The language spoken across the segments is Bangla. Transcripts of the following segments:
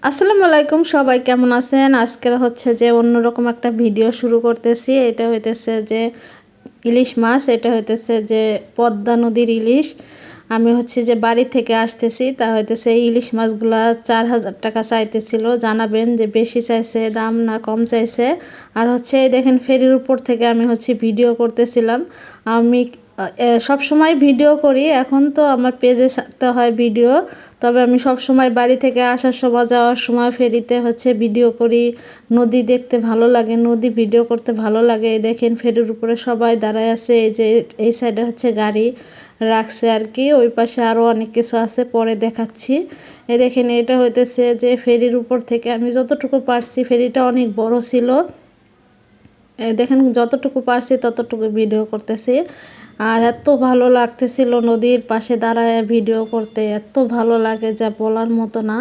আসসালামু আলাইকুম, সবাই কেমন আছেন? আজকের হচ্ছে যে অন্যরকম একটা ভিডিও শুরু করতেছি। এটা হইতেছে যে ইলিশ মাছ, এটা হইতেছে যে পদ্মা নদীর ইলিশ। আমি হচ্ছে যে বাড়ি থেকে আসতেছি, তা হইতেছে এই ইলিশ মাছগুলা 4,000 টাকা চাইতেছিল। জানাবেন যে বেশি চাইছে দাম না কম চাইছে। আর হচ্ছে এই দেখেন ফেরির উপর থেকে আমি হচ্ছে ভিডিও করতেছিলাম। আমি সব সময় ভিডিও করি, এখন তো আমার পেজে ছাড়তে হয় ভিডিও। তবে আমি সব সময় বাড়ি থেকে আসার সময় যাওয়ার সময় ফেরিতে হচ্ছে ভিডিও করি। নদী দেখতে ভালো লাগে, নদী ভিডিও করতে ভালো লাগে। এই দেখেন ফেরির উপরে সবাই দাঁড়ায় আছে, এই যে এই সাইডে হচ্ছে গাড়ি রাখছে আর কি, ওই পাশে আরও অনেক কিছু আছে, পরে দেখাচ্ছি। এই দেখেন এটা হইতেছে যে ফেরির উপর থেকে আমি যতটুকু পারছি, ফেরিটা অনেক বড় ছিল, দেখেন যতটুকু পারছি ততটুকু ভিডিও করতেছি। আর এত ভালো লাগতেছিল নদীর পাশে দাঁড়ায় ভিডিও করতে, এত ভালো লাগে যা বলার মতো না।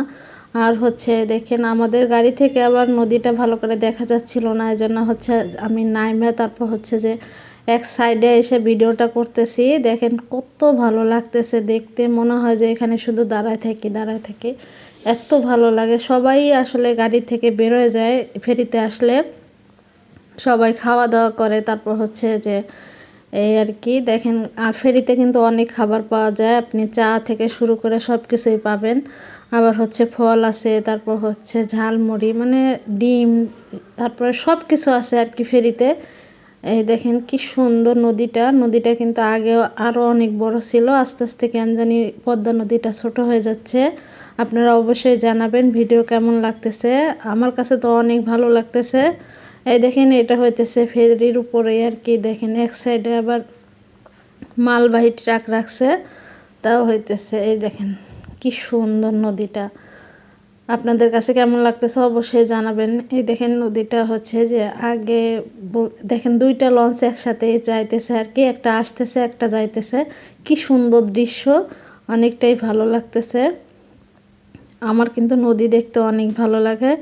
আর হচ্ছে দেখেন আমাদের গাড়ি থেকে আবার নদীটা ভালো করে দেখা যাচ্ছিল না, এই জন্য হচ্ছে আমি নাইমে তারপর হচ্ছে যে এক সাইডে এসে ভিডিওটা করতেছি। দেখেন কত ভালো লাগতেছে দেখতে, মনে হয় যে এখানে শুধু দাঁড়ায় থাকি, এত ভালো লাগে। সবাই আসলে গাড়ি থেকে বেরোয় যায় ফেরিতে আসলে, সবাই খাওয়া দাওয়া করে, তারপর হচ্ছে যে এই আর কি দেখেন। আর ফেরিতে কিন্তু অনেক খাবার পাওয়া যায়, আপনি চা থেকে শুরু করে সব কিছুই পাবেন। আবার হচ্ছে ফল আছে, তারপর হচ্ছে ঝালমুড়ি মানে ডিম, তারপরে সব কিছু আছে আর কি ফেরিতে। এই দেখেন কি সুন্দর নদীটা কিন্তু আগেও আরও অনেক বড় ছিল, আস্তে আস্তে কেন জানি পদ্মা নদীটা ছোট হয়ে যাচ্ছে। আপনারা অবশ্যই জানাবেন ভিডিও কেমন লাগতেছে, আমার কাছে তো অনেক ভালো লাগতেছে। এই দেখেন এটা হইতেছে ফেরির উপরে আর কি, দেখেন এক সাইডে আবার মালবাহী ট্রাক রাখছে, তাও হইতেছে। এই দেখেন কি সুন্দর নদীটা, আপনাদের কাছে কেমন লাগতেছে অবশ্যই জানাবেন। এই দেখেন নদীটা হচ্ছে যে আগে দেখেন দুইটা লঞ্চ একসাথে যাইতেছে আর কি, একটা আসতেছে একটা যাইতেছে, কি সুন্দর দৃশ্য, অনেকটাই ভালো লাগতেছে। আমার কিন্তু নদী দেখতে অনেক ভালো লাগে,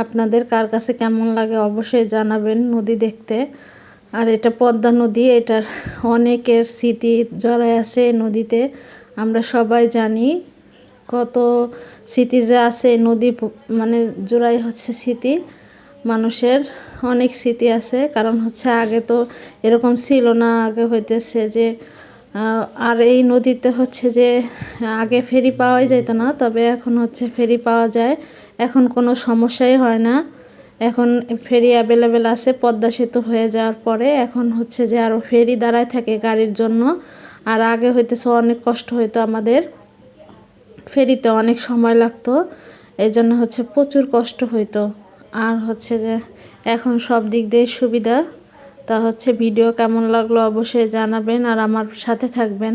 আপনাদের কার কাছে কেমন লাগে অবশ্যই জানাবেন নদী দেখতে। আর এটা পদ্মা নদী, এটার অনেকের স্মৃতি জড়ায় আছে নদীতে, আমরা সবাই জানি কত স্মৃতি যে আছে নদী, মানে জোড়াই হচ্ছে স্মৃতি, মানুষের অনেক স্মৃতি আছে। কারণ হচ্ছে আগে তো এরকম ছিল না, আগে হইতেছে যে আর এই নদীতে হচ্ছে যে আগে ফেরি পাওয়াই যেত না, তবে এখন হচ্ছে ফেরি পাওয়া যায়, এখন কোনো সমস্যাই হয় না। এখন ফেরি অ্যাভেলেবেল আছে, পদ্মা সেতু হয়ে যাওয়ার পরে এখন হচ্ছে যে আরও ফেরি দাঁড়ায় থাকে গাড়ির জন্য। আর আগে হইতেছে অনেক কষ্ট হইতো আমাদের, ফেরিতে অনেক সময় লাগতো, এই জন্য হচ্ছে প্রচুর কষ্ট হইতো। আর হচ্ছে যে এখন সব দিক দিয়ে সুবিধা। তা হচ্ছে ভিডিও কেমন লাগলো অবশ্যই জানাবেন, আর আমার সাথে থাকবেন,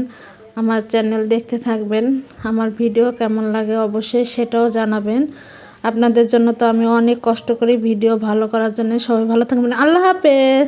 আমার চ্যানেল দেখতে থাকবেন, আমার ভিডিও কেমন লাগে অবশ্যই সেটাও জানাবেন। আপনাদের জন্য তো আমি অনেক কষ্ট করি ভিডিও ভালো করার জন্য। সবাই ভালো থাকবেন, আল্লাহ হাফেজ।